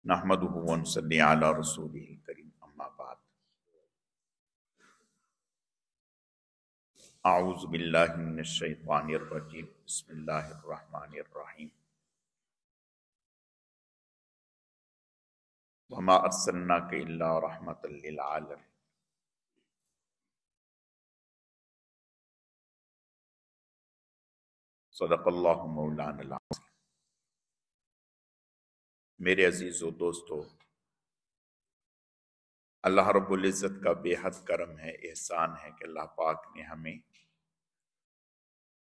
نحمدہ ونصلی علی رسولہ الکریم اما بعد اعوذ باللہ من الشیطان الرجیم بسم اللہ الرحمن الرحیم وما ارسلناک الا رحمۃ للعالمین صدق اللہ مولانا العظیم۔ میرے عزیز و دوستو، اللہ رب العزت کا بے حد کرم ہے، احسان ہے کہ اللہ پاک نے ہمیں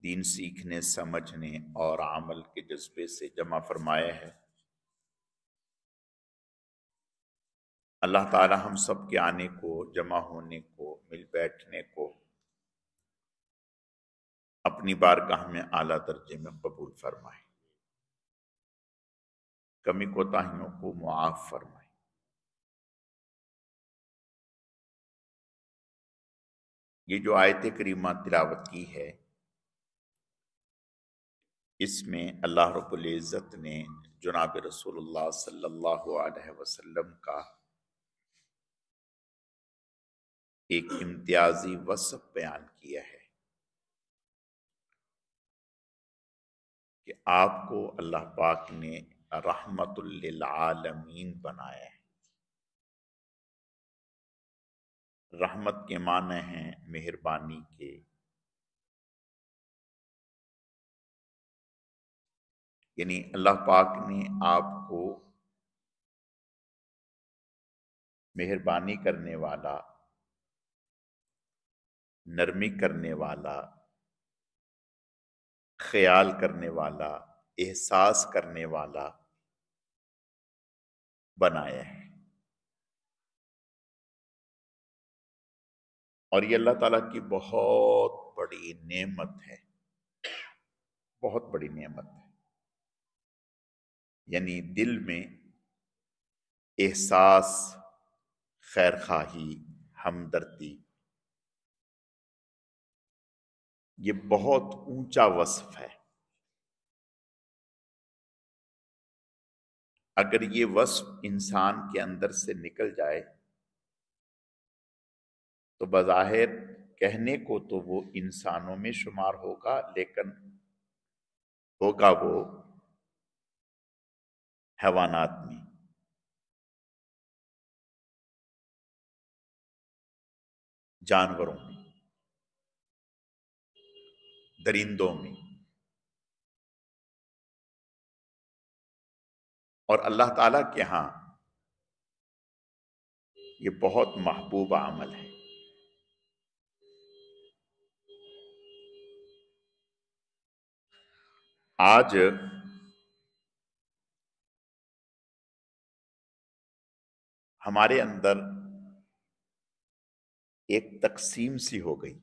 دین سیکھنے، سمجھنے اور عمل کے جذبے سے جمع فرمایا ہے۔ اللہ تعالی ہم سب کے آنے کو، جمع ہونے کو، مل بیٹھنے کو اپنی بارگاہ میں اعلیٰ درجے میں قبول فرمائے، کمی کوتاہیوں کو معاف فرمائے۔ یہ جو آیت کریمہ تلاوت کی ہے، اس میں اللہ رب العزت نے جناب رسول اللہ صلی اللہ علیہ وسلم کا ایک امتیازی وصف بیان کیا ہے کہ آپ کو اللہ پاک نے رحمت للعالمین بنایا ہے۔ رحمت کے معنی ہیں مہربانی کے، یعنی اللہ پاک نے آپ کو مہربانی کرنے والا، نرمی کرنے والا، خیال کرنے والا، احساس کرنے والا بنایا ہے۔ اور یہ اللہ تعالیٰ کی بہت بڑی نعمت ہے، بہت بڑی نعمت ہے۔ یعنی دل میں احساس، خیر خواہی، ہمدردی، یہ بہت اونچا وصف ہے۔ اگر یہ وصف انسان کے اندر سے نکل جائے تو بظاہر کہنے کو تو وہ انسانوں میں شمار ہوگا، لیکن ہوگا وہ حیوانات میں، جانوروں میں، درندوں میں۔ اور اللہ تعالیٰ کے ہاں یہ بہت محبوب عمل ہے۔ آج ہمارے اندر ایک تقسیم سی ہو گئی۔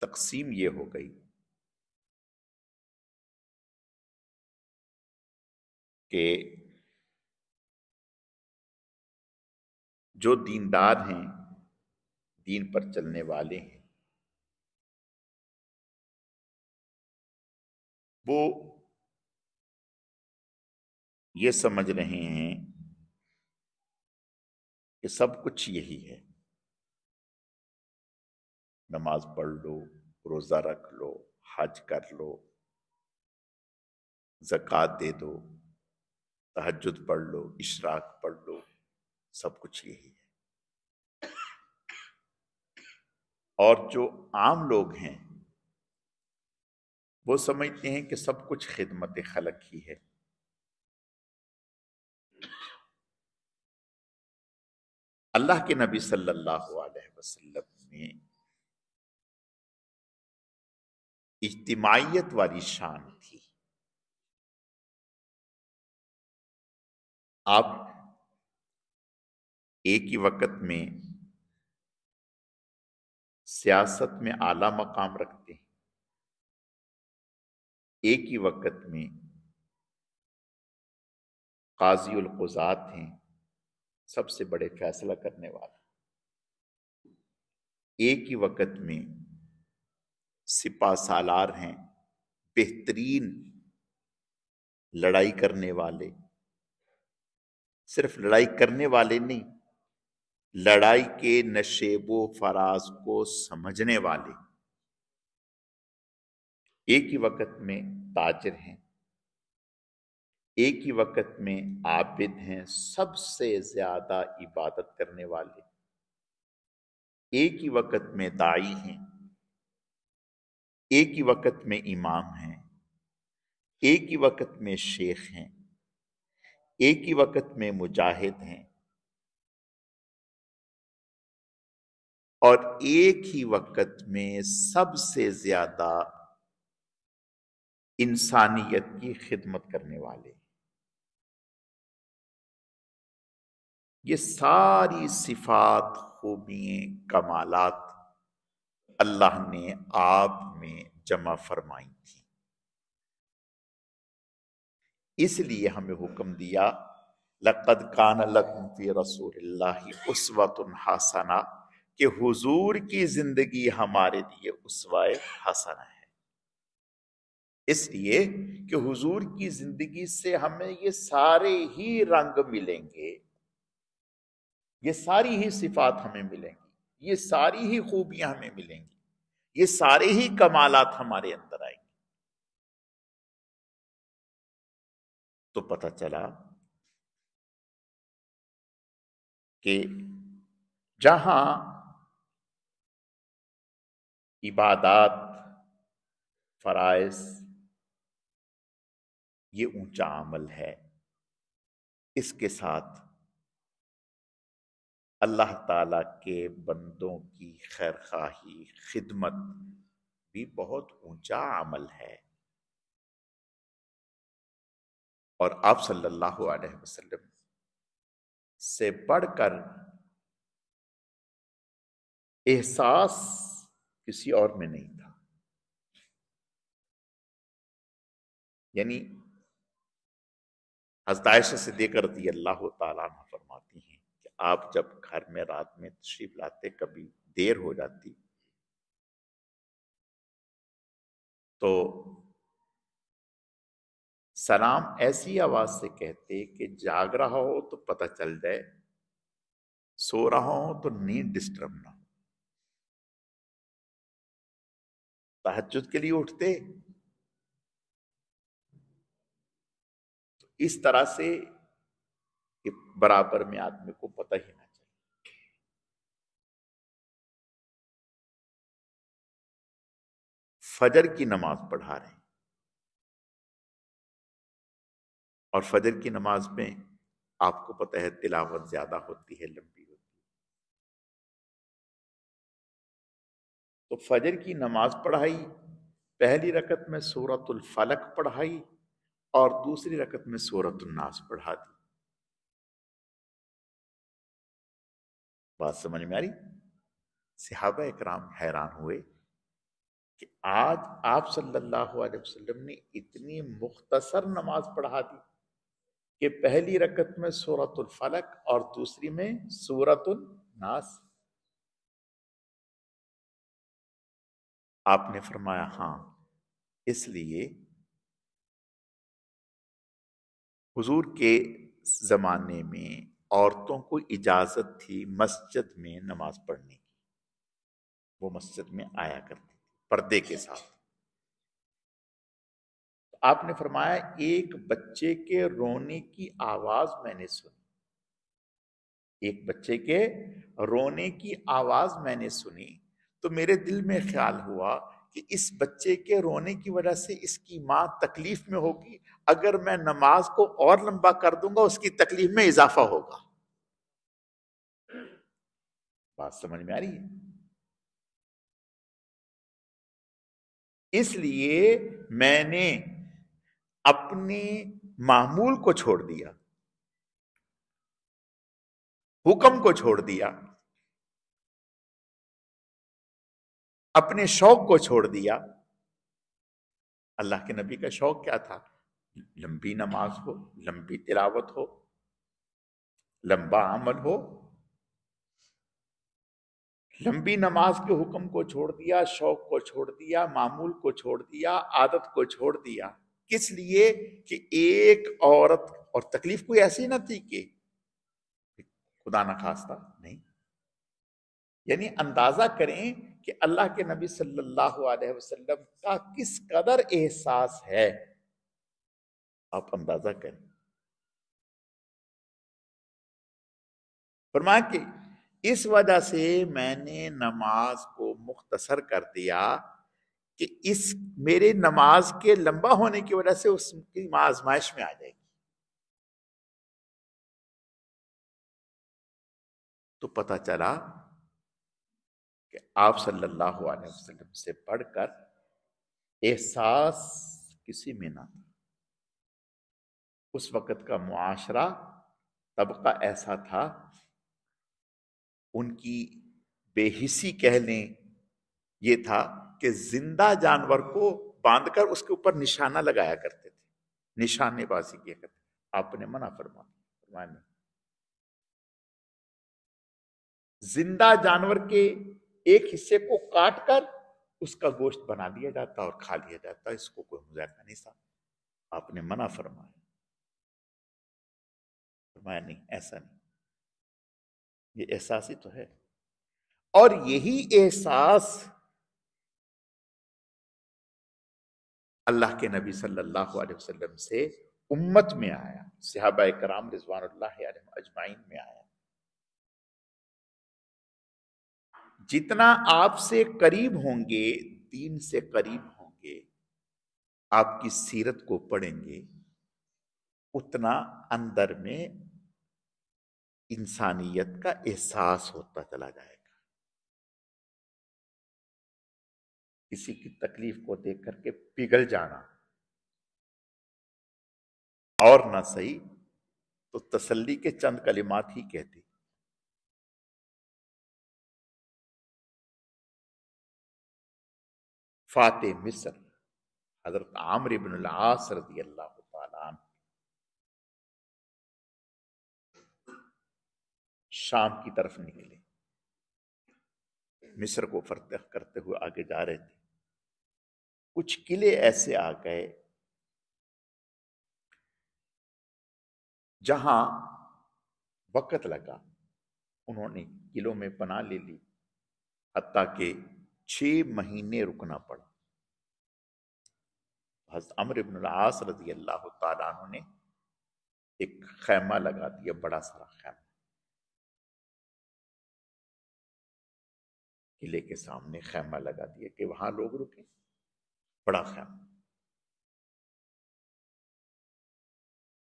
تقسیم یہ ہو گئی کہ جو دیندار ہیں، دین پر چلنے والے ہیں، وہ یہ سمجھ رہے ہیں کہ سب کچھ یہی ہے۔ نماز پڑھ لو، روزہ رکھ لو، حج کر لو، زکوٰۃ دے دو، تہجد پڑھ لو، اشراق پڑھ لو، سب کچھ یہی ہے۔ اور جو عام لوگ ہیں وہ سمجھتے ہیں کہ سب کچھ خدمت خلق ہی ہے۔ اللہ کے نبی صلی اللہ علیہ وسلم نے اجتماعیت والی شان تھی۔ آپ ایک ہی وقت میں سیاست میں اعلیٰ مقام رکھتے ہیں، ایک ہی وقت میں قاضی القضات ہیں، سب سے بڑے فیصلہ کرنے والا، ایک ہی وقت میں سپہ سالار ہیں، بہترین لڑائی کرنے والے، صرف لڑائی کرنے والے نہیں، لڑائی کے نشیب و فراز کو سمجھنے والے، ایک ہی وقت میں تاجر ہیں، ایک ہی وقت میں عابد ہیں، سب سے زیادہ عبادت کرنے والے، ایک ہی وقت میں داعی ہیں، ایک ہی وقت میں امام ہیں، ایک ہی وقت میں شیخ ہیں، ایک ہی وقت میں مجاہد ہیں، اور ایک ہی وقت میں سب سے زیادہ انسانیت کی خدمت کرنے والے۔ یہ ساری صفات، خوبیاں، کمالات اللہ نے آپ میں جمع فرمائی تھی، اس لیے ہمیں حکم دیا لَقَدْ كَانَ لَكُمْ فِي رَسُولِ اللَّهِ أُسْوَةٌ حَسَنَةٌ کہ حضور کی زندگی ہمارے لیے اسوہ حسنہ ہے، اس لیے کہ حضور کی زندگی سے ہمیں یہ سارے ہی رنگ ملیں گے، یہ ساری ہی صفات ہمیں ملیں گی، یہ ساری ہی خوبیاں ہمیں ملیں گی، یہ سارے ہی کمالات ہمارے اندر آئیں گے۔ تو پتہ چلا کہ جہاں عبادات، فرائض یہ اونچا عمل ہے، اس کے ساتھ اللہ تعالی کے بندوں کی خیرخواہی، خدمت بھی بہت اونچا عمل ہے، اور آپ صلی اللہ علیہ وسلم سے بڑھ کر احساس کسی اور میں نہیں تھا۔ یعنی حضرت عائشہ صدیقہ رضی اللہ تعالیٰ عنہ فرماتی ہیں کہ آپ جب گھر میں رات میں تشریف لاتے، کبھی دیر ہو جاتی تو سلام ایسی آواز سے کہتے کہ جاگ رہا ہو تو پتہ چل جائے، سو رہا ہو تو نیند ڈسٹرب نہ ہو۔ تہجد کے لیے اٹھتے تو اس طرح سے کہ برابر میں آدمی کو پتہ ہی نہ چلے۔ فجر کی نماز پڑھا رہے ہیں، اور فجر کی نماز میں آپ کو پتہ ہے تلاوت زیادہ ہوتی ہے، لمبی ہوتی ہے، تو فجر کی نماز پڑھائی، پہلی رکعت میں سورۃ الفلق پڑھائی اور دوسری رکعت میں سورۃ الناس پڑھا دی۔ بات سمجھ میں آ رہی؟ صحابہ اکرام حیران ہوئے کہ آج آپ صلی اللہ علیہ وسلم نے اتنی مختصر نماز پڑھا دی کہ پہلی رکعت میں سورۃ الفلق اور دوسری میں سورۃ الناس۔ آپ نے فرمایا ہاں، اس لیے حضور کے زمانے میں عورتوں کو اجازت تھی مسجد میں نماز پڑھنے کی، وہ مسجد میں آیا کرتی تھی پردے کے ساتھ۔ آپ نے فرمایا ایک بچے کے رونے کی آواز میں نے سنی، ایک بچے کے رونے کی آواز میں نے سنی، تو میرے دل میں خیال ہوا کہ اس بچے کے رونے کی وجہ سے اس کی ماں تکلیف میں ہوگی، اگر میں نماز کو اور لمبا کر دوں گا اس کی تکلیف میں اضافہ ہوگا۔ بات سمجھ میں آ رہی ہے؟ اس لیے میں نے اپنے معمول کو چھوڑ دیا، حکم کو چھوڑ دیا، اپنے شوق کو چھوڑ دیا۔ اللہ کے نبی کا شوق کیا تھا؟ لمبی نماز ہو، لمبی تلاوت ہو، لمبا عمل ہو۔ لمبی نماز کے حکم کو چھوڑ دیا، شوق کو چھوڑ دیا، معمول کو چھوڑ دیا، عادت کو چھوڑ دیا، کس لیے کہ ایک عورت، اور تکلیف کوئی ایسی نہ تھی کہ خدا نہ خواستہ نہیں، یعنی اندازہ کریں کہ اللہ کے نبی صلی اللہ علیہ وسلم کا کس قدر احساس ہے، آپ اندازہ کریں۔ فرمایا کہ اس وجہ سے میں نے نماز کو مختصر کر دیا کہ اس میرے نماز کے لمبا ہونے کی وجہ سے اس کی آزمائش میں آ جائے گی۔ تو پتہ چلا کہ آپ صلی اللہ علیہ وسلم سے پڑھ کر احساس کسی میں نہ تھا۔ اس وقت کا معاشرہ، طبقہ ایسا تھا، ان کی بے حسی کہہ لیں یہ تھا کہ زندہ جانور کو باندھ کر اس کے اوپر نشانہ لگایا کرتے تھے، نشانے بازی کیا کرتے تھے۔ آپ نے منع فرمایا نہیں، زندہ جانور کے ایک حصے کو کاٹ کر اس کا گوشت بنا لیا جاتا اور کھا لیا جاتا، اس کو کوئی مذاکرہ نہیں تھا۔ آپ نے منع فرمایا نہیں، ایسا نہیں، یہ احساس ہی تو ہے۔ اور یہی احساس اللہ کے نبی صلی اللہ علیہ وسلم سے امت میں آیا، صحابہ کرام رضوان اللہ علیہم اجمعین میں آیا۔ جتنا آپ سے قریب ہوں گے، دین سے قریب ہوں گے، آپ کی سیرت کو پڑھیں گے، اتنا اندر میں انسانیت کا احساس ہوتا چلا جائے گا۔ کسی کی تکلیف کو دیکھ کر کے پگھل جانا اور نہ صحیح تو تسلی کے چند کلمات ہی کہتی۔ فاتح مصر حضرت عمرو بن العاص رضی اللہ تعالیٰ عنہ شام کی طرف نکلے، مصر کو فتح کرتے ہوئے آگے جا رہے تھے۔ کچھ قلعے ایسے آ گئے جہاں وقت لگا، انہوں نے قلعوں میں پناہ لے لی، حتیٰ کہ 6 مہینے رکنا پڑا۔ حضرت عمرو بن العاص رضی اللہ تعالیٰ عنہ نے ایک خیمہ لگا دیا، بڑا سارا خیمہ، قلعے کے سامنے خیمہ لگا دیا کہ وہاں لوگ رکیں، بڑا خیمہ۔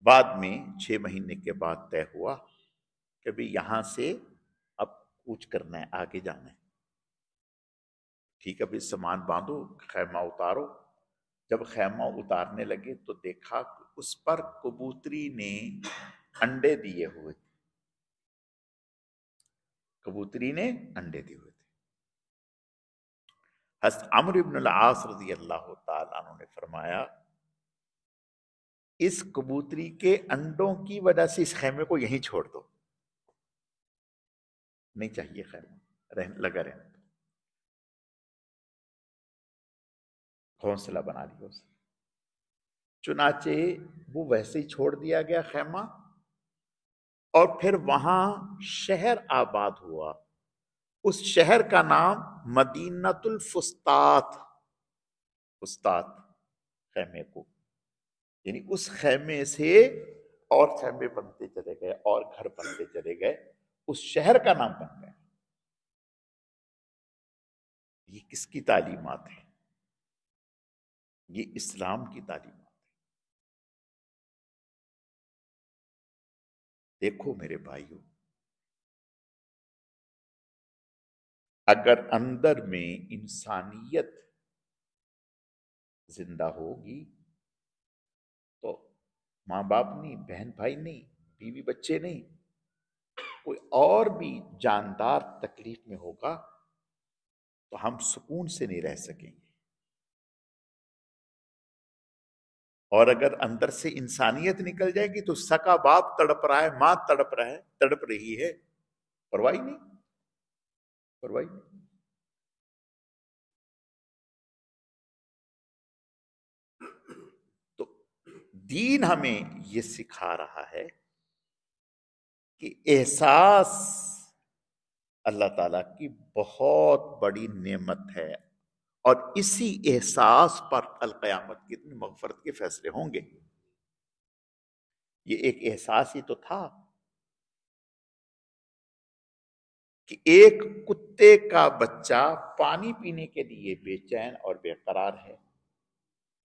بعد میں 6 مہینے کے بعد طے ہوا کہ بھی یہاں سے اب کوچ کرنا ہے، آگے جانا ہے۔ ٹھیک ہے، بھی سامان باندھو، خیمہ اتارو۔ جب خیمہ اتارنے لگے تو دیکھا کہ اس پر کبوتری نے انڈے دیے ہوئے تھے، کبوتری نے انڈے دیے ہوئے تھے۔ حضرت عمرو بن العاص رضی اللہ تعالیٰ عنہ نے فرمایا اس کبوتری کے انڈوں کی وجہ سے اس خیمے کو یہیں چھوڑ دو، نہیں چاہیے خیمہ، لگا رہنا۔ گھونسلہ بنا لیا اسے، چنانچہ وہ ویسے ہی چھوڑ دیا گیا خیمہ، اور پھر وہاں شہر آباد ہوا۔ اس شہر کا نام مدینۃ الفسطاط، فسطاط خیمے کو، یعنی اس خیمے سے اور خیمے بنتے چلے گئے اور گھر بنتے چلے گئے، اس شہر کا نام بن گیا۔ یہ کس کی تعلیمات ہیں؟ یہ اسلام کی تعلیمات ہے۔ دیکھو میرے بھائیوں، اگر اندر میں انسانیت زندہ ہوگی تو ماں باپ نہیں، بہن بھائی نہیں، بیوی بچے نہیں، کوئی اور بھی جاندار تکلیف میں ہوگا تو ہم سکون سے نہیں رہ سکیں گے۔ اور اگر اندر سے انسانیت نکل جائے گی تو سکا باپ تڑپ رہا ہے، ماں تڑپ رہا ہے، تڑپ رہی ہے، پرواہ نہیں، پرواہ نہیں۔ تو دین ہمیں یہ سکھا رہا ہے کہ احساس اللہ تعالیٰ کی بہت بڑی نعمت ہے، اور اسی احساس پر القیامت کے دن مغفرت کے فیصلے ہوں گے۔ یہ ایک احساس ہی تو تھا کہ ایک کتے کا بچہ پانی پینے کے لیے بے چین اور بے قرار ہے،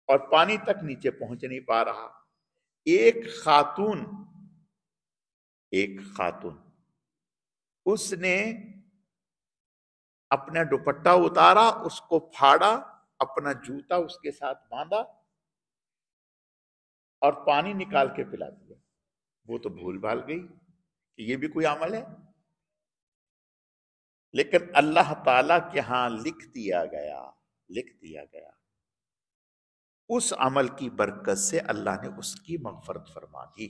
اور پانی تک نیچے پہنچ نہیں پا رہا۔ ایک خاتون اس نے اپنا دوپٹہ اتارا، اس کو پھاڑا، اپنا جوتا اس کے ساتھ باندھا اور پانی نکال کے پلا دیا۔ وہ تو بھول بھال گئی کہ یہ بھی کوئی عمل ہے، لیکن اللہ تعالیٰ کے ہاں لکھ دیا گیا اس عمل کی برکت سے اللہ نے اس کی مغفرت فرما دی۔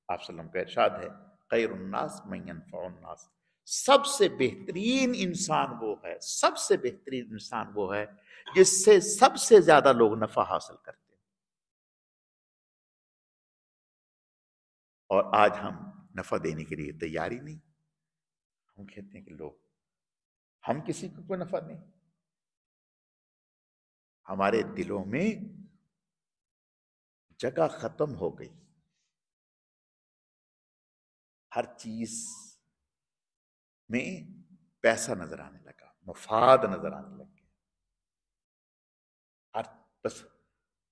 آپ صلی اللہ علیہ وسلم کا ارشاد ہے، خیر الناس من ينفع الناس، سب سے بہترین انسان وہ ہے جس سے سب سے زیادہ لوگ نفع حاصل کرتے ہیں۔ اور آج ہم نفع دینے کے لیے تیار ہی نہیں۔ ہم کہتے ہیں کہ ہم کسی کو کوئی نفع دیں، ہمارے دلوں میں جگہ ختم ہو گئی، ہر چیز میں پیسہ نظر آنے لگا، مفاد نظر آنے لگ گیا، بس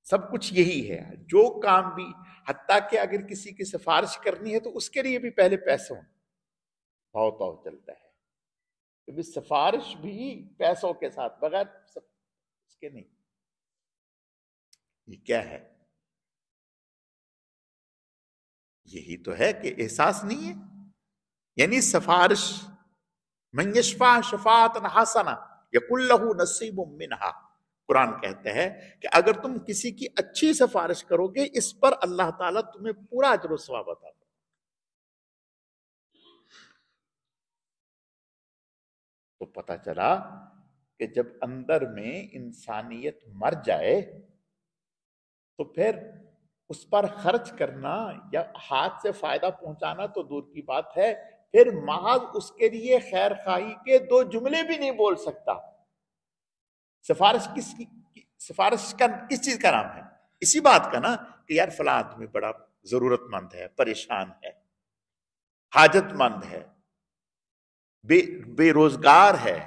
سب کچھ یہی ہے۔ جو کام بھی، حتیٰ کہ اگر کسی کی سفارش کرنی ہے تو اس کے لیے بھی پہلے پیسوں بھاؤ تاؤ چلتا ہے، کیونکہ سفارش بھی پیسوں کے ساتھ، بغیر اس کے نہیں۔ یہ کیا ہے؟ یہی تو ہے کہ احساس نہیں ہے۔ یعنی سفارش، من یشفع شفاعۃ حسنہ یکن لہ نصیب منہا، قرآن کہتے ہیں کہ اگر تم کسی کی اچھی سفارش کرو گے، اس پر اللہ تعالیٰ تمہیں پورا اجر و ثواب عطا کرے۔ تو پتہ چلا کہ جب اندر میں انسانیت مر جائے تو پھر اس پر خرچ کرنا یا ہاتھ سے فائدہ پہنچانا تو دور کی بات ہے، پھر محض اس کے لیے خیر خواہی کے دو جملے بھی نہیں بول سکتا۔ سفارش کس چیز کا نام ہے؟ اسی بات کا نا کہ یار فلاں آدمی بڑا ضرورت مند ہے، پریشان ہے، حاجت مند ہے، بے روزگار ہے،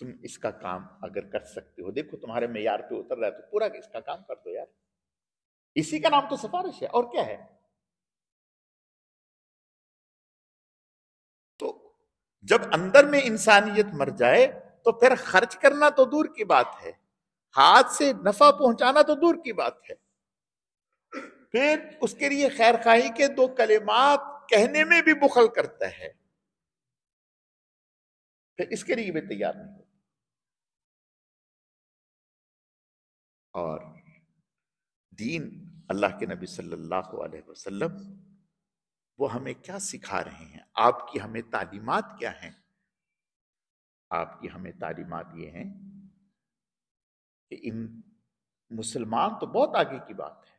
تم اس کا کام اگر کر سکتے ہو، دیکھو تمہارے معیار پہ اتر رہا ہے تو پورا اس کا کام کر دو یار۔ اسی کا نام تو سفارش ہے، اور کیا ہے؟ تو جب اندر میں انسانیت مر جائے تو پھر خرچ کرنا تو دور کی بات ہے، ہاتھ سے نفع پہنچانا تو دور کی بات ہے، پھر اس کے لیے خیر خواہی کے دو کلمات کہنے میں بھی بخل کرتا ہے، پھر اس کے لیے بھی تیار نہیں ہوتا۔ اور دین، اللہ کے نبی صلی اللہ علیہ وسلم وہ ہمیں کیا سکھا رہے ہیں؟ آپ کی ہمیں تعلیمات کیا ہیں؟ آپ کی ہمیں تعلیمات یہ ہیں کہ مسلمان تو بہت آگے کی بات ہے،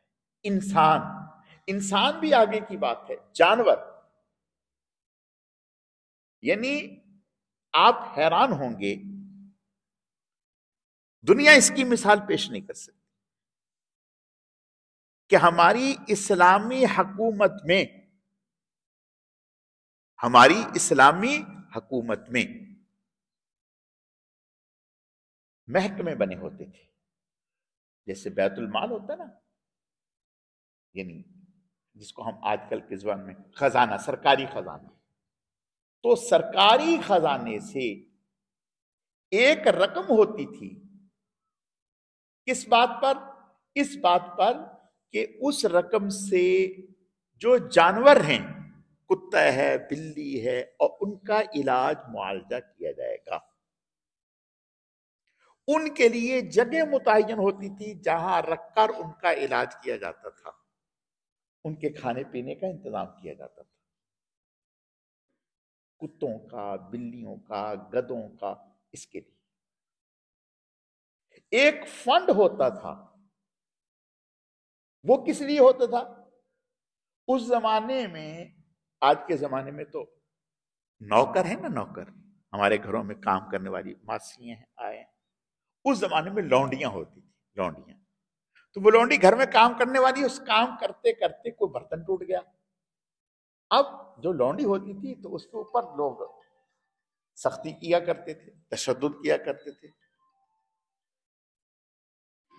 انسان بھی آگے کی بات ہے، جانور، یعنی آپ حیران ہوں گے، دنیا اس کی مثال پیش نہیں کر سکتی کہ ہماری اسلامی حکومت میں محکمے بنے ہوتے تھے، جیسے بیت المال ہوتا ہے نا، یعنی جس کو ہم آج کل کی زبان میں خزانہ، سرکاری خزانہ، تو سرکاری خزانے سے ایک رقم ہوتی تھی، کس بات پر؟ اس بات پر کہ اس رقم سے جو جانور ہیں، کتا ہے، بلی ہے، اور ان کا علاج معالجہ کیا جائے گا، ان کے لیے جگہ متعین ہوتی تھی جہاں رکھ کر ان کا علاج کیا جاتا تھا، ان کے کھانے پینے کا انتظام کیا جاتا تھا، کتوں کا، بلیوں کا، گدوں کا، اس کے لیے ایک فنڈ ہوتا تھا وہ کس لیے ہوتا تھا؟ اس زمانے میں، آج کے زمانے میں تو نوکر ہے نا، نوکر ہمارے گھروں میں کام کرنے والی ماسیاں ہیں، آئے ہیں. اس زمانے میں لونڈیاں ہوتی تھی، لونڈیاں. تو وہ لونڈی گھر میں کام کرنے والی، اس کام کرتے کرتے کوئی برتن ٹوٹ گیا. اب جو لونڈی ہوتی تھی تو اس کے اوپر لوگ سختی کیا کرتے تھے، تشدد کیا کرتے تھے.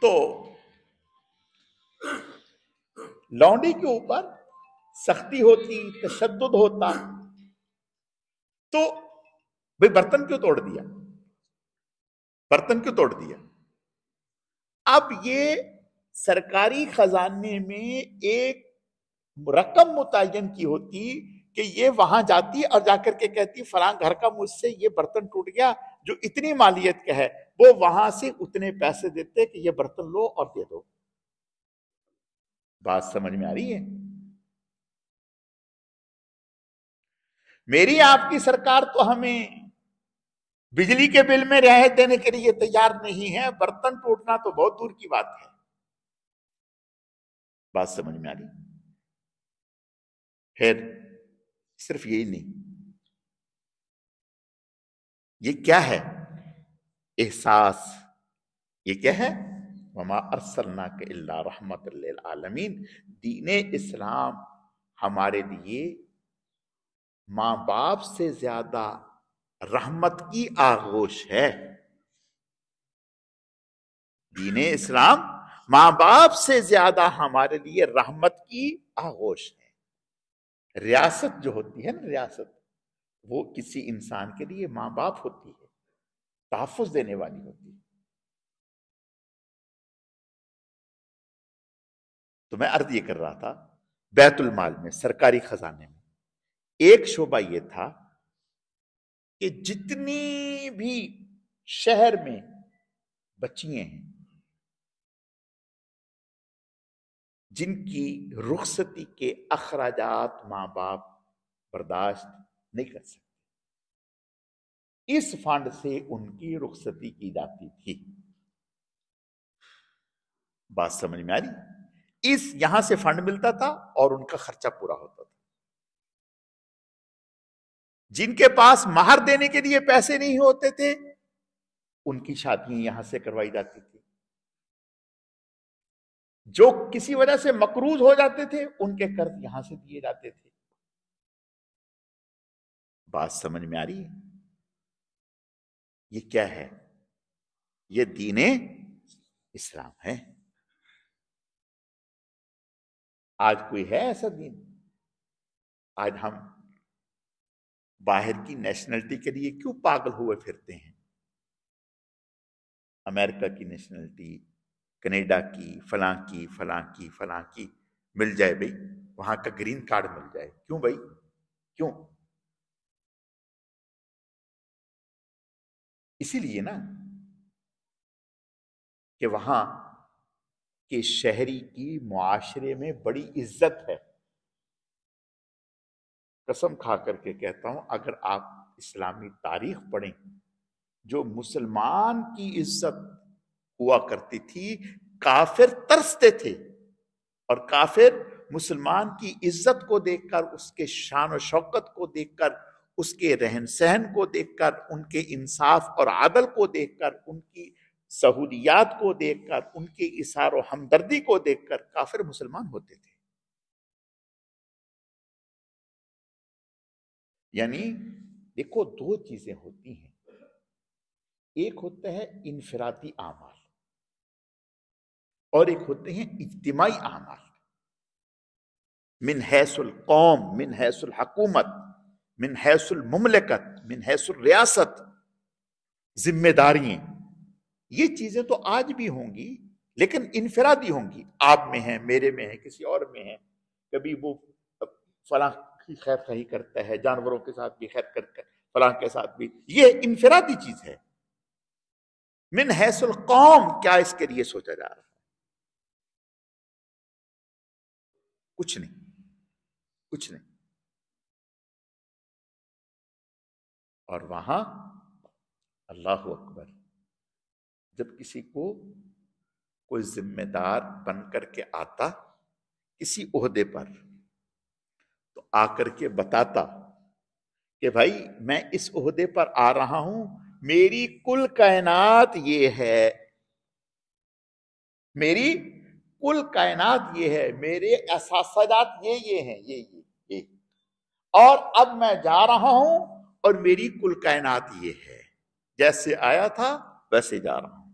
تو لونڈی کے اوپر سختی ہوتی، تشدد ہوتا، تو بھئی برتن کیوں توڑ دیا؟ برتن کیوں توڑ دیا؟ اب یہ سرکاری خزانے میں ایک رقم متعین کی ہوتی کہ یہ وہاں جاتی اور جا کر کے کہتی فلاں گھر کا مجھ سے یہ برتن ٹوٹ گیا جو اتنی مالیت کا ہے، وہ وہاں سے اتنے پیسے دیتے کہ یہ برتن لو اور دے دو. بات سمجھ میں آ رہی ہے؟ میری آپ کی سرکار تو ہمیں بجلی کے بل میں رعایت دینے کے لیے تیار نہیں ہے، برتن ٹوٹنا تو بہت دور کی بات ہے. بات سمجھ میں آ رہی؟ پھر صرف یہی نہیں، یہ کیا ہے؟ احساس. یہ کیا ہے؟ وما ارسلناک الا رحمت للعالمین. دین اسلام ہمارے لیے ماں باپ سے زیادہ رحمت کی آغوش ہے. دین اسلام ماں باپ سے زیادہ ہمارے لیے رحمت کی آغوش ہے. ریاست جو ہوتی ہے نا، ریاست، وہ کسی انسان کے لیے ماں باپ ہوتی ہے، تحفظ دینے والی ہوتی ہے. تو میں عرض یہ کر رہا تھا، بیت المال میں، سرکاری خزانے میں ایک شعبہ یہ تھا کہ جتنی بھی شہر میں بچیاں ہیں جن کی رخصتی کے اخراجات ماں باپ برداشت نہیں کر سکتے، اس فنڈ سے ان کی رخصتی کی جاتی تھی. بات سمجھ میں آ رہی؟ اس یہاں سے فنڈ ملتا تھا اور ان کا خرچہ پورا ہوتا تھا. جن کے پاس مہر دینے کے لیے پیسے نہیں ہوتے تھے ان کی شادیاں یہاں سے کروائی جاتی تھی. جو کسی وجہ سے مقروض ہو جاتے تھے ان کے قرض یہاں سے دیے جاتے تھے. بات سمجھ میں آ رہی ہے؟ یہ کیا ہے؟ یہ دین اسلام ہے. آج کوئی ہے ایسا دین؟ آج ہم باہر کی نیشنلٹی کے لیے کیوں پاگل ہوئے پھرتے ہیں؟ امریکہ کی نیشنلٹی، کینیڈا کی، فلاں کی، فلاں کی، فلاں کی مل جائے بھائی، وہاں کا گرین کارڈ مل جائے. کیوں بھائی؟ کیوں؟ اسی لیے نا کہ وہاں کے شہری کی معاشرے میں بڑی عزت ہے. قسم کھا کر کے کہتا ہوں، اگر آپ اسلامی تاریخ پڑھیں، جو مسلمان کی عزت ہوا کرتی تھی، کافر ترستے تھے، اور کافر مسلمان کی عزت کو دیکھ کر، اس کے شان و شوکت کو دیکھ کر، اس کے رہن سہن کو دیکھ کر، ان کے انصاف اور عدل کو دیکھ کر، ان کی سہولیات کو دیکھ کر، ان کی اثار و ہمدردی کو دیکھ کر کافر مسلمان ہوتے تھے. یعنی دیکھو، دو چیزیں ہوتی ہیں. ایک ہوتا ہے انفرادی اعمال اور ایک ہوتے ہیں اجتماعی اعمال. من حیث القوم، من حیث الحکومت، من حیث المملکت، من حیث الریاست، ذمہ داریاں، یہ چیزیں تو آج بھی ہوں گی لیکن انفرادی ہوں گی. آپ میں ہیں، میرے میں ہیں، کسی اور میں ہیں. کبھی وہ فلاں کی خیر خواہی کرتا ہے، جانوروں کے ساتھ بھی خیر کرتا ہے، فلاں کے ساتھ بھی. یہ انفرادی چیز ہے. من حیث القوم کیا اس کے لیے سوچا جا رہا ہے؟ کچھ نہیں، کچھ نہیں. اور وہاں اللہ اکبر، جب کسی کو کوئی ذمہ دار بن کر کے آتا کسی عہدے پر تو آ کر کے بتاتا کہ بھائی میں اس عہدے پر آ رہا ہوں، میری کل کائنات یہ ہے، میری کل کائنات یہ ہے، میرے اساسات یہ ہیں، یہ اور اب میں جا رہا ہوں اور میری کل کائنات یہ ہے، جیسے آیا تھا ویسے جا رہا ہوں۔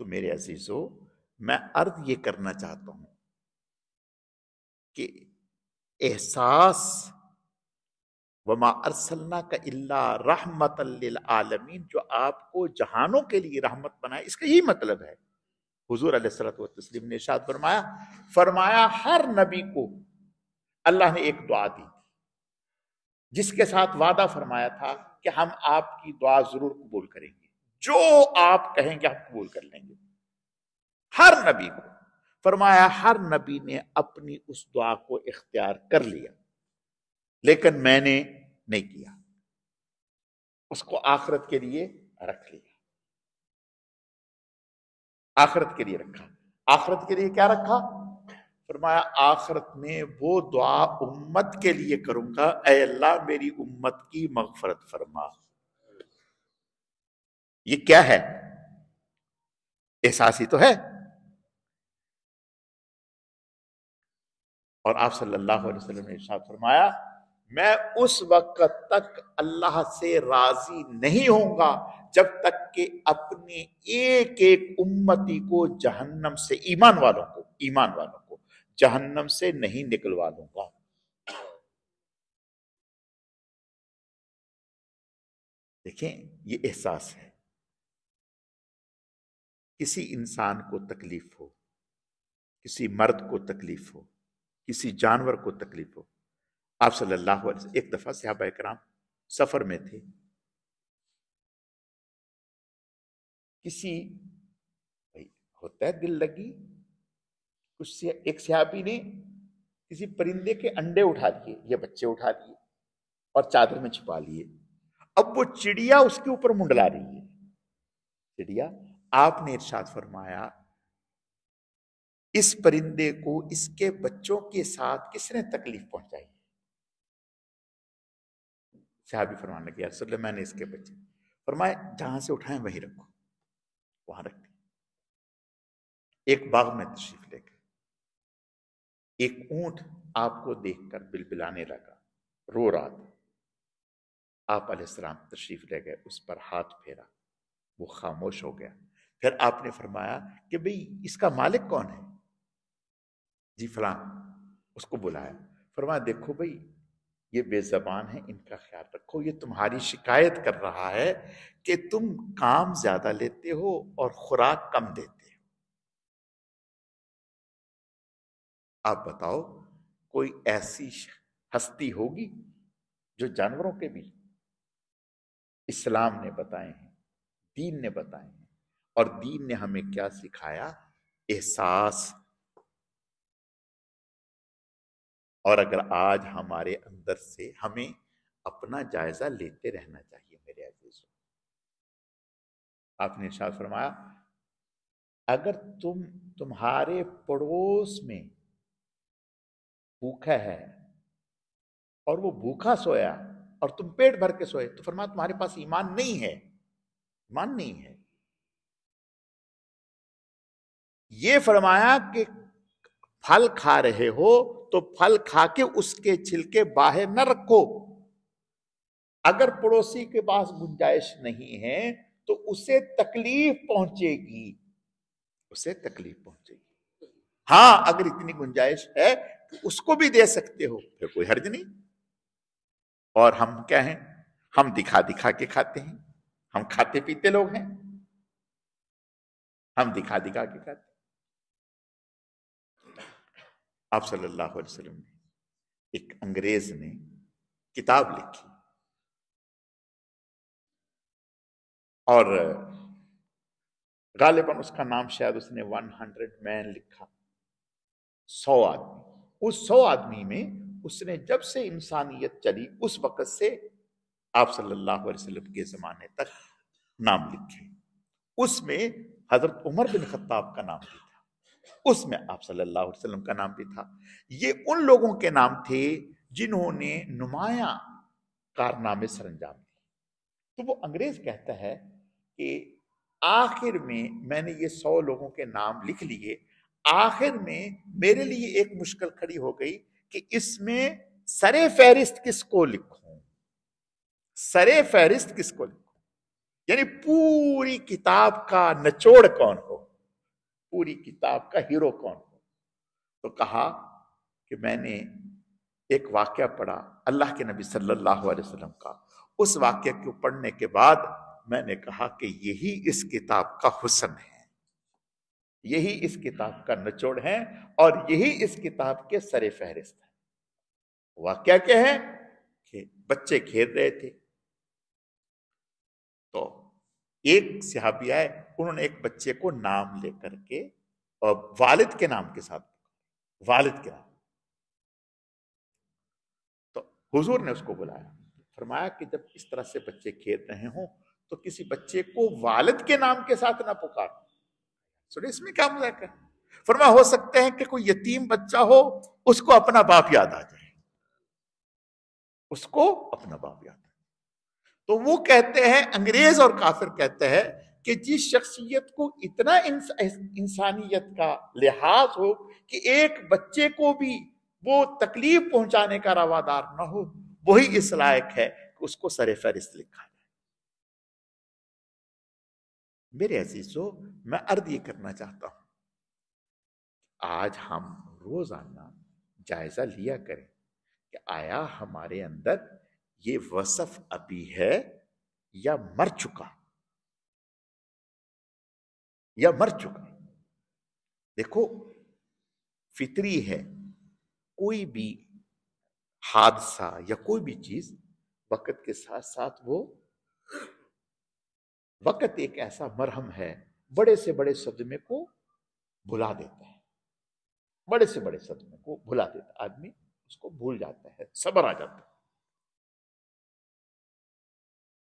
تو میرے عزیزو، میں عرض یہ کرنا چاہتا ہوں کہ احساس وما ارسلناک الا رحمت للعالمین، جو آپ کو جہانوں کے لیے رحمت بنائے، اس کا یہی مطلب ہے۔ حضور علیہ الصلوۃ والتسلیم نے ارشاد فرمایا ہر نبی کو اللہ نے ایک دعا دی جس کے ساتھ وعدہ فرمایا تھا کہ ہم آپ کی دعا ضرور قبول کریں گے، جو آپ کہیں گے ہم قبول کر لیں گے۔ ہر نبی کو فرمایا، ہر نبی نے اپنی اس دعا کو اختیار کر لیا، لیکن میں نے نہیں کیا، اس کو آخرت کے لیے رکھ لیا، آخرت کے لیے رکھا۔ آخرت کے لیے کیا رکھا؟ فرمایا آخرت میں وہ دعا امت کے لیے کروں گا، اے اللہ میری امت کی مغفرت فرما۔ یہ کیا ہے؟ احساس ہی تو ہے۔ اور آپ صلی اللہ علیہ وسلم نے ارشاد فرمایا، میں اس وقت تک اللہ سے راضی نہیں ہوں گا جب تک کہ اپنے ایک ایک امتی کو جہنم سے، ایمان والوں کو جہنم سے نہیں نکلوا دوں گا۔ دیکھیں یہ احساس ہے۔ کسی انسان کو تکلیف ہو، کسی مرد کو تکلیف ہو، کسی جانور کو تکلیف ہو، آپ صلی اللہ علیہ وسلم ایک دفعہ صحابہ کرام سفر میں تھے، کسی ہوتا ہے دل لگی، ایک صحابی نے کسی پرندے کے انڈے اٹھا لیے یا بچے اٹھا لیے اور چادر میں چھپا لیے۔ اب وہ چڑیا اس کے اوپر منڈلا رہی ہے، چڑیا۔ آپ نے ارشاد فرمایا اس پرندے کو اس کے بچوں کے ساتھ کس نے تکلیف پہنچائی؟ صحابی فرمانے لگے، یا رسول اللہ میں نے اس کے بچے۔ فرمایا جہاں سے اٹھائیں وہیں رکھو، وہاں رکھ دیں۔ ایک باغ میں تشریف لے گئے، ایک اونٹ آپ کو دیکھ کر بلبلانے لگا، رو رہا تھا۔ آپ علیہ السلام تشریف لے گئے، اس پر ہاتھ پھیرا، وہ خاموش ہو گیا۔ پھر آپ نے فرمایا کہ بھئی اس کا مالک کون ہے؟ جی فلاں۔ اس کو بلایا، فرمایا دیکھو بھئی یہ بے زبان ہے، ان کا خیال رکھو، یہ تمہاری شکایت کر رہا ہے کہ تم کام زیادہ لیتے ہو اور خوراک کم دیتے ہو۔ آپ بتاؤ کوئی ایسی ہستی ہوگی جو جانوروں کے بھی اسلام نے بتائے ہیں، دین نے بتائے ہیں، اور دین نے ہمیں کیا سکھایا؟ احساس۔ اور اگر آج ہمارے اندر سے ہمیں اپنا جائزہ لیتے رہنا چاہیے میرے عزیزوں۔ آپ نے ارشاد فرمایا اگر تمہارے پڑوس میں بھوکا ہے اور وہ بھوکا سویا اور تم پیٹ بھر کے سوئے، تو فرمایا تمہارے پاس ایمان نہیں ہے، ایمان نہیں ہے۔ یہ فرمایا کہ پھل کھا رہے ہو تو پھل کھا کے اس کے چھلکے باہر نہ رکھو، اگر پڑوسی کے پاس گنجائش نہیں ہے تو اسے تکلیف پہنچے گی، اسے تکلیف پہنچے گی۔ ہاں اگر اتنی گنجائش ہے تو اس کو بھی دے سکتے ہو، پھر کوئی حرج نہیں۔ اور ہم کیا ہیں؟ ہم دکھا دکھا کے کھاتے ہیں، ہم کھاتے پیتے لوگ ہیں، ہم دکھا دکھا کے کھاتے ہیں۔ آپ صلی اللہ علیہ وسلم نے ایک انگریز نے کتاب لکھی اور غالباً اس کا نام شاید اس نے 100 مین لکھا، 100 آدمی۔ اس 100 آدمی میں اس نے جب سے انسانیت چلی اس وقت سے آپ صلی اللہ علیہ وسلم کے زمانے تک نام لکھے۔ اس میں حضرت عمر بن خطاب کا نام بھی تھا، اس میں آپ صلی اللہ علیہ وسلم کا نام بھی تھا. یہ ان لوگوں کے نام تھے جنہوں نے نمایاں کارنامے سر انجام دیے. تو وہ انگریز کہتا ہے کہ آخر میں نے یہ 100 لوگوں کے نام لکھ لیے. آخر میں میرے لیے ایک مشکل کھڑی ہو گئی کہ اس میں سر فہرست کس کو لکھوں. سر فہرست کس کو لکھوں یعنی پوری کتاب کا نچوڑ کون ہو, پوری کتاب کا ہیرو کون ہو. تو کہا کہ میں نے ایک واقعہ پڑھا اللہ کے نبی صلی اللہ علیہ وسلم کا. اس واقعے کو پڑھنے کے بعد میں نے کہا کہ یہی اس کتاب کا حسن ہے, یہی اس کتاب کا نچوڑ ہے, اور یہی اس کتاب کے سر فہرست ہے. واقعہ کیا ہے کہ بچے کھیل رہے تھے تو ایک صحابی آئے, انہوں نے ایک بچے کو نام لے کر کے اور والد کے نام کے ساتھ, والد کے نام. تو حضور نے اس کو بلایا, فرمایا کہ جب اس طرح سے بچے کھیل رہے ہوں تو کسی بچے کو والد کے نام کے ساتھ نہ پکار. سوڑے اس میں کیا مذاق ہے؟ فرمایا ہو سکتا ہے کہ کوئی یتیم بچہ ہو, اس کو اپنا باپ یاد آ جائے, اس کو اپنا باپ یاد آ جائے. تو وہ کہتے ہیں, انگریز اور کافر کہتے ہیں کہ جس شخصیت کو اتنا انسانیت کا لحاظ ہو کہ ایک بچے کو بھی وہ تکلیف پہنچانے کا روادار نہ ہو, وہی اس لائق ہے کہ اس کو سر فہرست لکھا جائے. میرے عزیزو, میں عرض یہ کرنا چاہتا ہوں, آج ہم روزانہ جائزہ لیا کریں کہ آیا ہمارے اندر یہ وصف ابھی ہے یا مر چکا, یا مر چکا. دیکھو فطری ہے, کوئی بھی حادثہ یا کوئی بھی چیز وقت کے ساتھ ساتھ وہ وقت ایک ایسا مرہم ہے, بڑے سے بڑے صدمے کو بھلا دیتا ہے, بڑے سے بڑے صدمے کو بھلا دیتا ہے, آدمی اس کو بھول جاتا ہے, صبر آ جاتا ہے.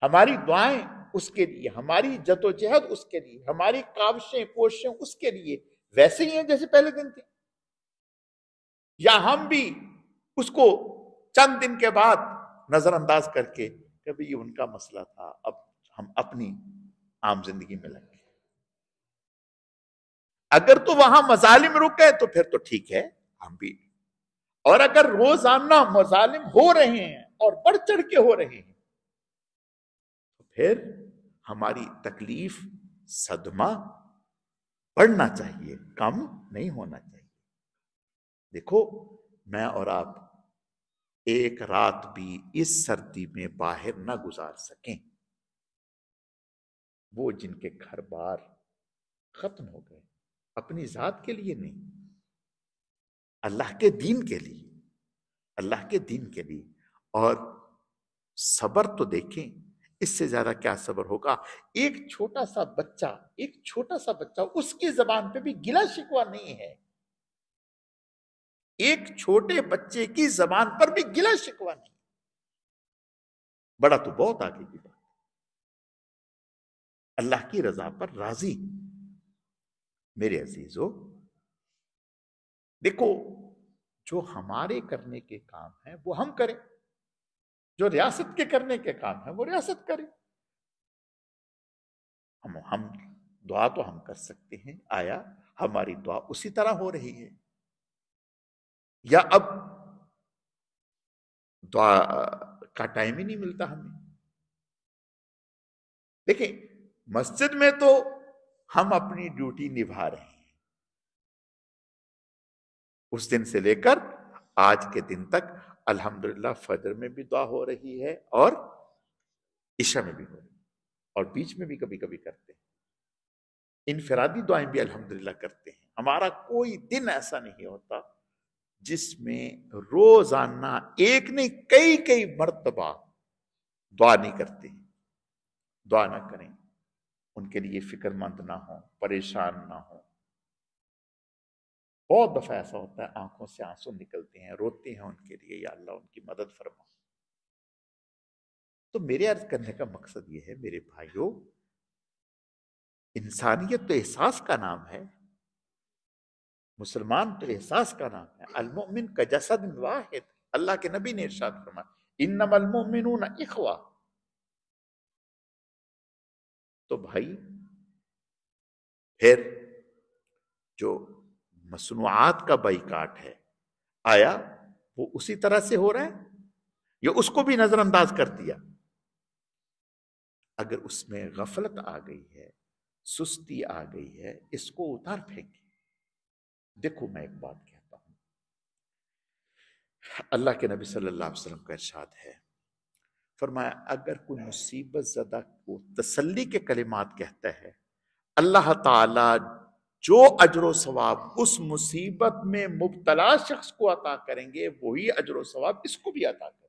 ہماری دعائیں اس کے لیے, ہماری جدوجہد اس کے لیے, ہماری کاوشیں کوششیں اس کے لیے ویسے ہی ہیں جیسے پہلے دن تھے, یا ہم بھی اس کو چند دن کے بعد نظر انداز کر کے کبھی یہ ان کا مسئلہ تھا, اب ہم اپنی عام زندگی میں لگے. اگر تو وہاں مظالم رک گئے تو پھر تو ٹھیک ہے, ہم بھی. اور اگر روزانہ مظالم ہو رہے ہیں اور بڑھ چڑھ کے ہو رہے ہیں تو پھر ہماری تکلیف, صدمہ بڑھنا چاہیے, کم نہیں ہونا چاہیے. دیکھو میں اور آپ ایک رات بھی اس سردی میں باہر نہ گزار سکیں, وہ جن کے گھر بار ختم ہو گئے, اپنی ذات کے لیے نہیں, اللہ کے دین کے لیے, اللہ کے دین کے لیے. اور صبر تو دیکھیں, اس سے زیادہ کیا صبر ہوگا. ایک چھوٹا سا بچہ, اس کی زبان پہ بھی گلہ شکوہ نہیں ہے, ایک چھوٹے بچے کی زبان پر بھی گلہ شکوہ نہیں, بڑا تو بہت آگے کی بات, اللہ کی رضا پر راضی. میرے عزیزو دیکھو, جو ہمارے کرنے کے کام ہیں وہ ہم کریں, جو ریاست کے کرنے کے کام ہیں وہ ریاست کریں. ہم دعا تو ہم کر سکتے ہیں, آیا ہماری دعا اسی طرح ہو رہی ہے, یا اب دعا کا ٹائم ہی نہیں ملتا ہمیں. دیکھیں مسجد میں تو ہم اپنی ڈیوٹی نبھا رہے ہیں, اس دن سے لے کر آج کے دن تک الحمدللہ فجر میں بھی دعا ہو رہی ہے اور عشاء میں بھی ہو رہی ہے, اور بیچ میں بھی کبھی کبھی کرتے ہیں. انفرادی دعائیں بھی الحمدللہ کرتے ہیں. ہمارا کوئی دن ایسا نہیں ہوتا جس میں روزانہ ایک نہیں کئی مرتبہ دعا نہیں کرتے ہیں. دعا نہ کریں, ان کے لیے فکر مند نہ ہوں, پریشان نہ ہوں. بہت دفعہ ایسا ہوتا ہے آنکھوں سے آنسو نکلتے ہیں, روتے ہیں ان کے لیے, یا اللہ ان کی مدد فرما. تو میرے عرض کرنے کا مقصد یہ ہے میرے بھائیوں, انسانیت تو احساس کا نام ہے, مسلمان تو احساس کا نام ہے. المؤمن کا جسد واحد. اللہ کے نبی نے ارشاد فرمایا انما المؤمنون اخوہ. تو بھائی پھر جو مصنوعات کا بائیکاٹ ہے آیا وہ اسی طرح سے ہو رہا ہے یا اس کو بھی نظر انداز کر دیا؟ اگر اس میں غفلت آ گئی ہے، سستی آ گئی ہے، اس کو اتار پھینکے. دیکھو میں ایک بات کہتا ہوں، اللہ کے نبی صلی اللہ علیہ وسلم کا ارشاد ہے، فرمایا اگر کوئی مصیبت زدہ کو تسلی کے کلمات کہتا ہے، اللہ تعالی جو اجر و ثواب اس مصیبت میں مبتلا شخص کو عطا کریں گے وہی اجر و ثواب اس کو بھی عطا کریں.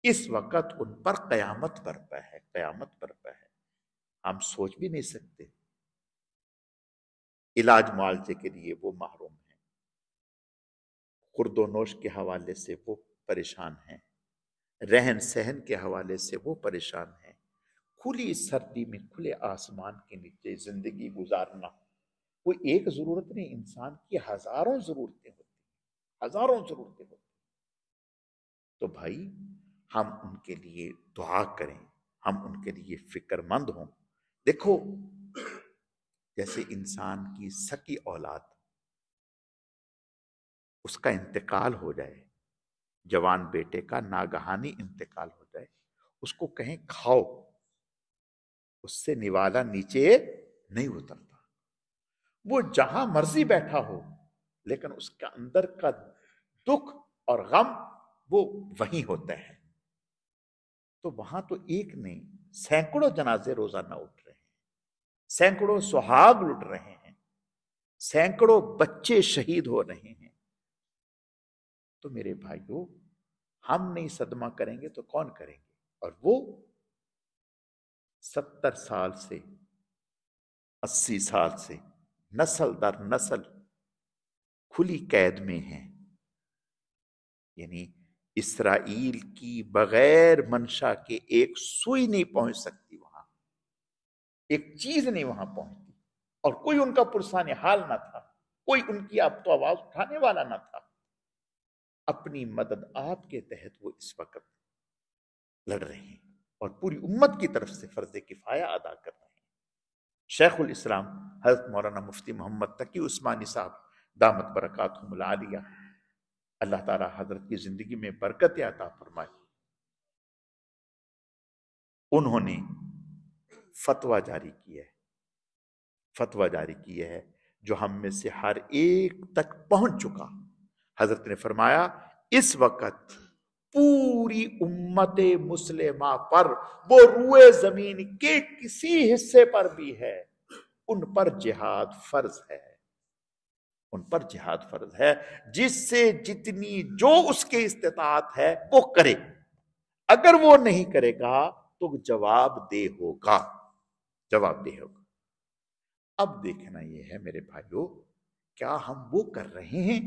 اس وقت ان پر قیامت برپا ہے، قیامت برپا ہے. ہم سوچ بھی نہیں سکتے. علاج معالجے کے لیے وہ محروم ہیں، خورد و نوش کے حوالے سے وہ پریشان ہیں، رہن سہن کے حوالے سے وہ پریشان ہیں. کھلی سردی میں کھلے آسمان کے نیچے زندگی گزارنا کوئی ایک ضرورت نہیں، انسان کی ہزاروں ضرورتیں ہوتی ہیں، ہزاروں ضرورتیں ہوتی ہیں. تو بھائی ہم ان کے لیے دعا کریں، ہم ان کے لیے فکر مند ہوں. دیکھو جیسے انسان کی سکی اولاد اس کا انتقال ہو جائے، جوان بیٹے کا ناگہانی انتقال ہو جائے، اس کو کہیں کھاؤ، اس سے نوالا نیچے نہیں اترتا. وہ جہاں مرضی بیٹھا ہو لیکن اس کا اندر کا دکھ اور غم وہ وہیں ہوتا ہے. تو وہاں تو ایک نہیں سینکڑوں جنازے روزانہ اٹھ رہے ہیں، سینکڑوں سہاگ لٹ رہے ہیں، سینکڑوں بچے شہید ہو رہے ہیں. تو میرے بھائیوں ہم نہیں صدمہ کریں گے تو کون کریں گے؟ اور وہ 70 سال سے 80 سال سے نسل در نسل کھلی قید میں ہیں. یعنی اسرائیل کی بغیر منشا کے ایک سوئی نہیں پہنچ سکتی وہاں، ایک چیز نہیں وہاں پہنچتی، اور کوئی ان کا پرسان حال نہ تھا، کوئی ان کی اب تو آواز اٹھانے والا نہ تھا. اپنی مدد آپ کے تحت وہ اس وقت لڑ رہے ہیں اور پوری امت کی طرف سے فرض کفایہ ادا کر رہے ہیں. شیخ الاسلام حضرت مولانا مفتی محمد تقی عثمانی صاحب دامت برکاتہم العالیہ، اللہ تعالی حضرت کی زندگی میں برکت عطا فرمائے، انہوں نے فتویٰ جاری کیا ہے، فتویٰ جاری کیا ہے جو ہم میں سے ہر ایک تک پہنچ چکا. حضرت نے فرمایا اس وقت پوری امت مسلمہ پر وہ روئے زمین کے کسی حصے پر بھی ہے ان پر جہاد فرض ہے، ان پر جہاد فرض ہے. جس سے جتنی جو اس کے استطاعت ہے وہ کرے، اگر وہ نہیں کرے گا تو جواب دہ ہوگا، جواب دہ ہوگا. اب دیکھنا یہ ہے میرے بھائیوں کیا ہم وہ کر رہے ہیں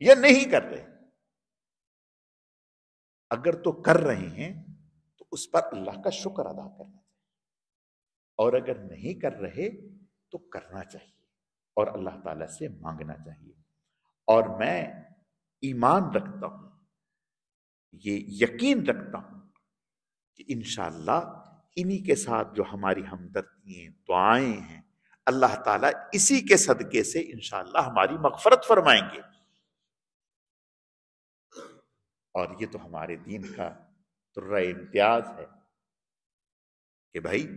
یا نہیں کر رہے؟ اگر تو کر رہے ہیں تو اس پر اللہ کا شکر ادا کرنا چاہیے، اور اگر نہیں کر رہے تو کرنا چاہیے اور اللہ تعالیٰ سے مانگنا چاہیے. اور میں ایمان رکھتا ہوں، یہ یقین رکھتا ہوں کہ انشاءاللہ انہی کے ساتھ جو ہماری ہمدردیاں دعائیں ہیں اللہ تعالیٰ اسی کے صدقے سے انشاءاللہ ہماری مغفرت فرمائیں گے. اور یہ تو ہمارے دین کا درہ امتیاز ہے کہ بھائی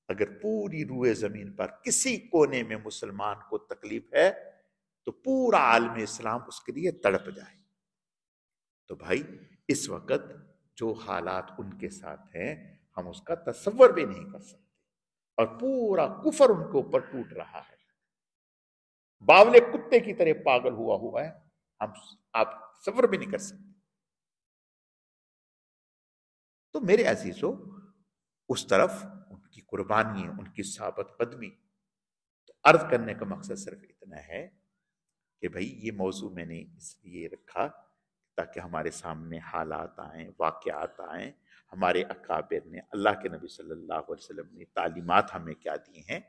اگر پوری روئے زمین پر کسی کونے میں مسلمان کو تکلیف ہے تو پورا عالم اسلام اس کے لیے تڑپ جائے. تو بھائی اس وقت جو حالات ان کے ساتھ ہیں ہم اس کا تصور بھی نہیں کر سکتے، اور پورا کفر ان کے اوپر ٹوٹ رہا ہے، باولے کتے کی طرح پاگل ہوا ہے، آپ تصور بھی نہیں کر سکتے. تو میرے عزیزو اس طرف ان کی قربانی، ان کی ثابت قدمی. تو عرض کرنے کا مقصد صرف اتنا ہے کہ بھئی یہ موضوع میں نے اس لیے رکھا تاکہ ہمارے سامنے حالات آئیں، واقعات آئیں، ہمارے اکابر نے، اللہ کے نبی صلی اللہ علیہ وسلم نے تعلیمات ہمیں کیا دی ہیں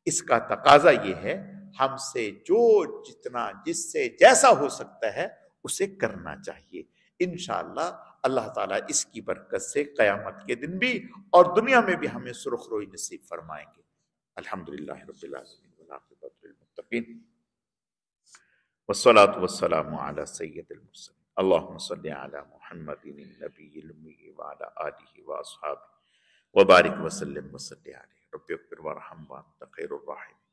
اس کا تقاضا یہ ہے ہم سے جو جتنا جس سے جیسا ہو سکتا ہے اسے کرنا چاہیے. انشاءاللہ اللہ تعالیٰ اس کی برکت سے قیامت کے دن بھی اور دنیا میں بھی ہمیں سرخ روئی نصیب فرمائیں گے. الحمدللہ رب العالمین والعاقبۃ للمتقین والصلاة والسلام علی سید المرسلین. اللہم صلی علی محمد النبی الامی وعلی آلہ واصحابہ وبارک وسلم وصلی علیہ. رب اغفر وارحم وانت خیر الراحمین.